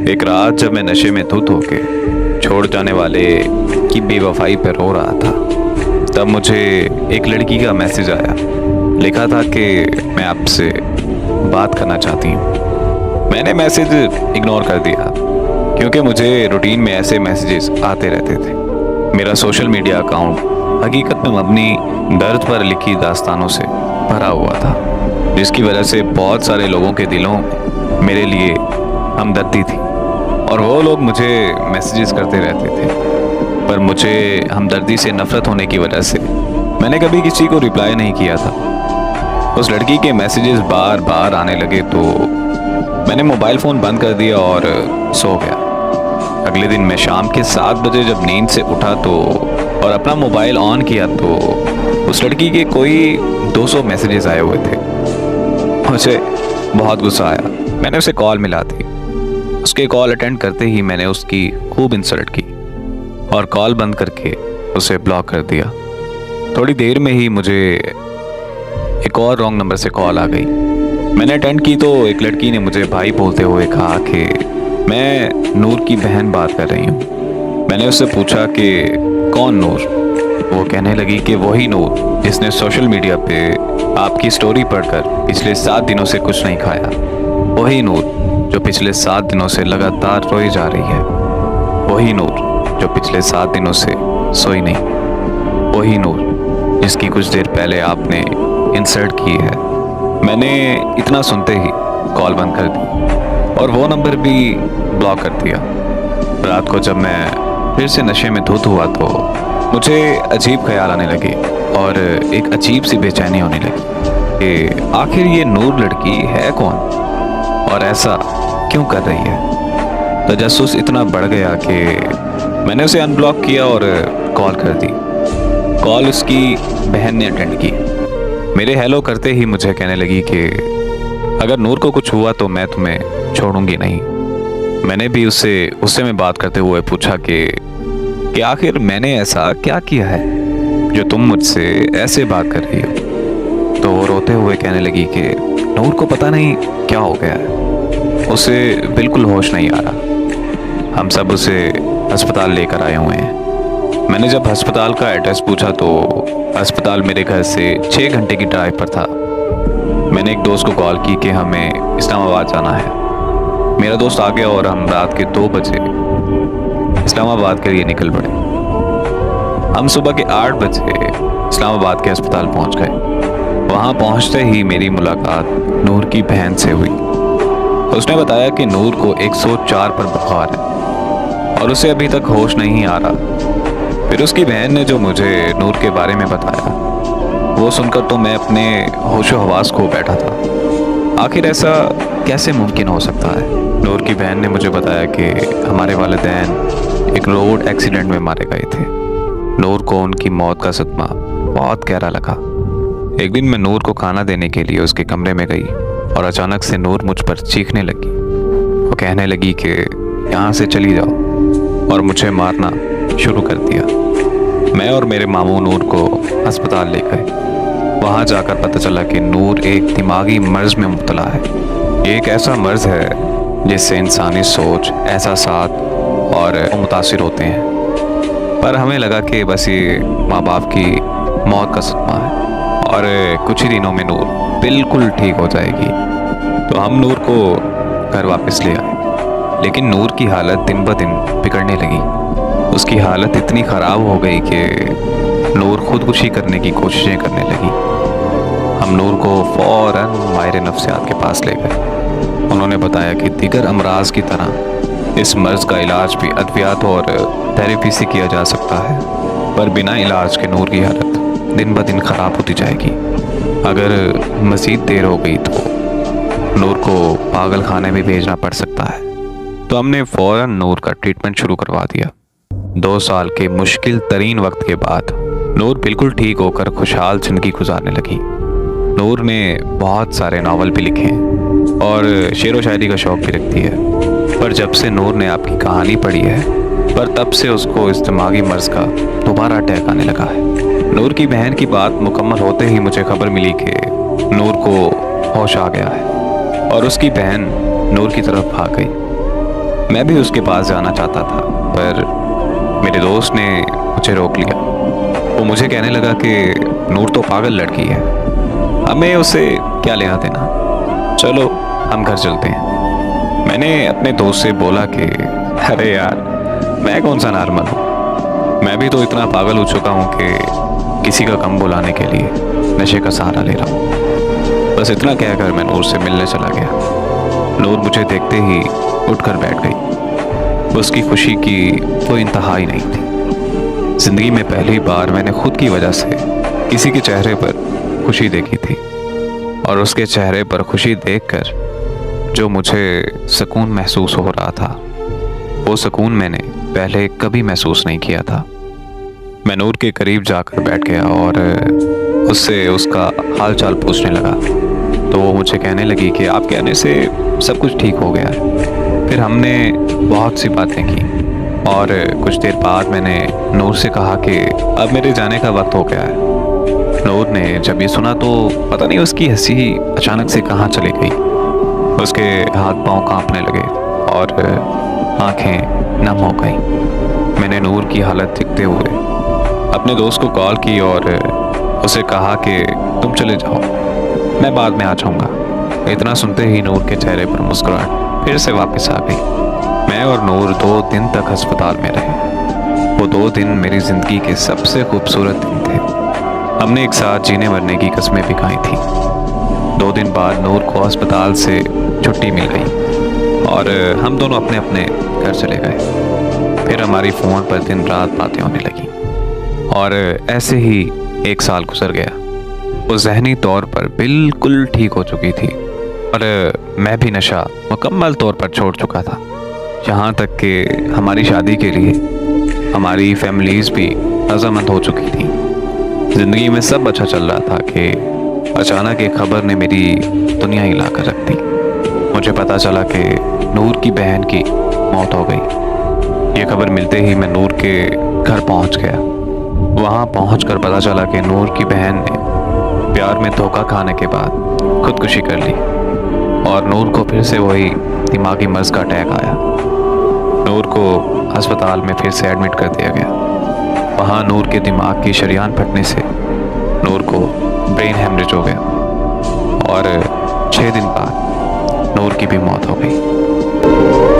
एक रात जब मैं नशे में धुत होके छोड़ जाने वाले की बेवफाई पर रो रहा था, तब मुझे एक लड़की का मैसेज आया। लिखा था कि मैं आपसे बात करना चाहती हूँ। मैंने मैसेज इग्नोर कर दिया क्योंकि मुझे रूटीन में ऐसे मैसेजेस आते रहते थे। मेरा सोशल मीडिया अकाउंट हकीकत में मबनी दर्द पर लिखी दास्तानों से भरा हुआ था, जिसकी वजह से बहुत सारे लोगों के दिलों में मेरे लिए हमदर्दी थी और वो लोग मुझे मैसेजेस करते रहते थे। पर मुझे हमदर्दी से नफरत होने की वजह से मैंने कभी किसी को रिप्लाई नहीं किया था। उस लड़की के मैसेजेस बार बार आने लगे तो मैंने मोबाइल फ़ोन बंद कर दिया और सो गया। अगले दिन मैं शाम के 7 बजे जब नींद से उठा तो और अपना मोबाइल ऑन किया तो उस लड़की के कोई 200 मैसेजेस आए हुए थे। मुझे बहुत गुस्सा आया। मैंने उसे कॉल मिला दी। उसके कॉल अटेंड करते ही मैंने उसकी खूब इंसल्ट की और कॉल बंद करके उसे ब्लॉक कर दिया। थोड़ी देर में ही मुझे एक और रॉन्ग नंबर से कॉल आ गई। मैंने अटेंड की तो एक लड़की ने मुझे भाई बोलते हुए कहा कि मैं नूर की बहन बात कर रही हूँ। मैंने उससे पूछा कि कौन नूर? वो कहने लगी कि वही नूर जिसने सोशल मीडिया पे आपकी स्टोरी पढ़कर पिछले 7 दिनों से कुछ नहीं खाया। वही नूर जो पिछले 7 दिनों से लगातार रोई जा रही है। वही नूर जो पिछले 7 दिनों से सोई नहीं। वही नूर जिसकी कुछ देर पहले आपने इंसल्ट की है। मैंने इतना सुनते ही कॉल बंद कर दी और वो नंबर भी ब्लॉक कर दिया। रात को जब मैं फिर से नशे में धुत हुआ तो मुझे अजीब ख्याल आने लगे और एक अजीब सी बेचैनी होने लगी कि आखिर ये नूर लड़की है कौन और ऐसा क्यों कर रही है। तजस्सुस इतना बढ़ गया कि मैंने उसे अनब्लॉक किया और कॉल कर दी। कॉल उसकी बहन ने अटेंड की। मेरे हेलो करते ही मुझे कहने लगी कि अगर नूर को कुछ हुआ तो मैं तुम्हें छोड़ूंगी नहीं। मैंने भी उससे गुस्से में बात करते हुए पूछा कि आखिर मैंने ऐसा क्या किया है जो तुम मुझसे ऐसे बात कर रही हो। तो वो रोते हुए कहने लगी कि नूर को पता नहीं क्या हो गया है, उसे बिल्कुल होश नहीं आ रहा। हम सब उसे अस्पताल लेकर आए हुए हैं। मैंने जब अस्पताल का एड्रेस पूछा तो अस्पताल मेरे घर से 6 घंटे की ड्राइव पर था। मैंने एक दोस्त को कॉल की कि हमें इस्लामाबाद जाना है। मेरा दोस्त आ गया और हम रात के 2 बजे इस्लामाबाद के लिए निकल पड़े। हम सुबह के 8 बजे इस्लामाबाद के अस्पताल पहुंच गए। वहां पहुंचते ही मेरी मुलाकात नूर की बहन से हुई। उसने बताया कि नूर को 104 पर बुखार है और उसे अभी तक होश नहीं आ रहा। फिर उसकी बहन ने जो मुझे नूर के बारे में बताया वो सुनकर तो मैं अपने होशो हवास खो बैठा था। आखिर ऐसा कैसे मुमकिन हो सकता है? नूर की बहन ने मुझे बताया कि हमारे वालिदैन एक रोड एक्सीडेंट में मारे गए थे। नूर को उनकी मौत का सदमा बहुत गहरा लगा। एक दिन मैं नूर को खाना देने के लिए उसके कमरे में गई और अचानक से नूर मुझ पर चीखने लगी। वो कहने लगी कि यहाँ से चली जाओ और मुझे मारना शुरू कर दिया। मैं और मेरे मामू नूर को अस्पताल ले गए। वहाँ जाकर पता चला कि नूर एक दिमागी मर्ज में मुब्तला है। ये एक ऐसा मर्ज है जिससे इंसानी सोच, एहसासात और मुतासिर होते हैं। पर हमें लगा कि बस ये माँ बाप की मौत का सदमा है और कुछ ही दिनों में नूर बिल्कुल ठीक हो जाएगी। तो हम नूर को घर वापस ले आए, लेकिन नूर की हालत दिन ब दिन बिगड़ने लगी। उसकी हालत इतनी ख़राब हो गई कि नूर खुदकुशी करने की कोशिशें करने लगी। हम नूर को फ़ौरन माहिर नफ्सियात के पास ले गए। उन्होंने बताया कि दीगर अमराज की तरह इस मर्ज़ का इलाज भी अद्वियात और थेरेपी से किया जा सकता है, पर बिना इलाज के नूर की हालत दिन ब दिन ख़राब होती जाएगी। अगर मज़ीद देर हो गई तो नूर को पागल खाने में भेजना पड़ सकता है। तो हमने फ़ौरन नूर का ट्रीटमेंट शुरू करवा दिया। 2 साल के मुश्किल तरीन वक्त के बाद नूर बिल्कुल ठीक होकर खुशहाल ज़िंदगी गुजारने लगी। नूर ने बहुत सारे नावल भी लिखे हैं और शेर व शायरी का शौक़ भी रखती है। पर जब से नूर ने आपकी कहानी पढ़ी है, पर तब से उसको इस दिमागी मर्ज़ का दोबारा अटैक आने लगा है। नूर की बहन की बात मुकम्मल होते ही मुझे खबर मिली कि नूर को होश आ गया है और उसकी बहन नूर की तरफ भाग गई। मैं भी उसके पास जाना चाहता था, पर मेरे दोस्त ने मुझे रोक लिया। वो मुझे कहने लगा कि नूर तो पागल लड़की है, हमें उसे क्या लेना देना, चलो हम घर चलते हैं। मैंने अपने दोस्त से बोला कि अरे यार, मैं कौन सा नॉर्मल हूँ, मैं भी तो इतना पागल हो चुका हूँ कि किसी का कम बुलाने के लिए नशे का सहारा ले रहा हूँ। बस इतना कहकर मैं नूर से मिलने चला गया। नूर मुझे देखते ही उठकर बैठ गई। उसकी खुशी की कोई इंतहा ही नहीं थी। जिंदगी में पहली बार मैंने खुद की वजह से किसी के चेहरे पर खुशी देखी थी, और उसके चेहरे पर खुशी देखकर जो मुझे सुकून महसूस हो रहा था, वो सुकून मैंने पहले कभी महसूस नहीं किया था। मैं नूर के करीब जाकर बैठ गया और उससे उसका हाल चाल पूछने लगा, तो वो मुझे कहने लगी कि आप कहने से सब कुछ ठीक हो गया। फिर हमने बहुत सी बातें की और कुछ देर बाद मैंने नूर से कहा कि अब मेरे जाने का वक्त हो गया है। नूर ने जब ये सुना तो पता नहीं उसकी हंसी अचानक से कहाँ चली गई। उसके हाथ पांव कांपने लगे और आंखें नम हो गईं। मैंने नूर की हालत देखते हुए अपने दोस्त को कॉल की और उसे कहा कि तुम चले जाओ, मैं बाद में आ जाऊंगा। इतना सुनते ही नूर के चेहरे पर मुस्कुराहट फिर से वापस आ गई। मैं और नूर 2 दिन तक अस्पताल में रहे। वो 2 दिन मेरी ज़िंदगी के सबसे खूबसूरत दिन थे। हमने एक साथ जीने मरने की कस्में भी खाई थी। 2 दिन बाद नूर को अस्पताल से छुट्टी मिल गई और हम दोनों अपने अपने घर चले गए। फिर हमारी फ़ोन पर दिन रात बातें होने लगी और ऐसे ही 1 साल गुजर गया। वो जहनी तौर पर बिल्कुल ठीक हो चुकी थी और मैं भी नशा मुकम्मल तौर पर छोड़ चुका था। यहाँ तक कि हमारी शादी के लिए हमारी फैमिलीज़ भी रज़ामंद हो चुकी थी। ज़िंदगी में सब अच्छा चल रहा था कि अचानक एक खबर ने मेरी दुनिया हिला कर रख दी। मुझे पता चला कि नूर की बहन की मौत हो गई। ये खबर मिलते ही मैं नूर के घर पहुंच गया। वहां पहुंचकर पता चला कि नूर की बहन ने प्यार में धोखा खाने के बाद खुदकुशी कर ली और नूर को फिर से वही दिमागी मर्ज का अटैक आया। नूर को अस्पताल में फिर से एडमिट कर दिया गया। वहां नूर के दिमाग की शरीयान फटने से नूर को ब्रेन हेमरेज हो गया और 6 दिन बाद नूर की भी मौत हो गई।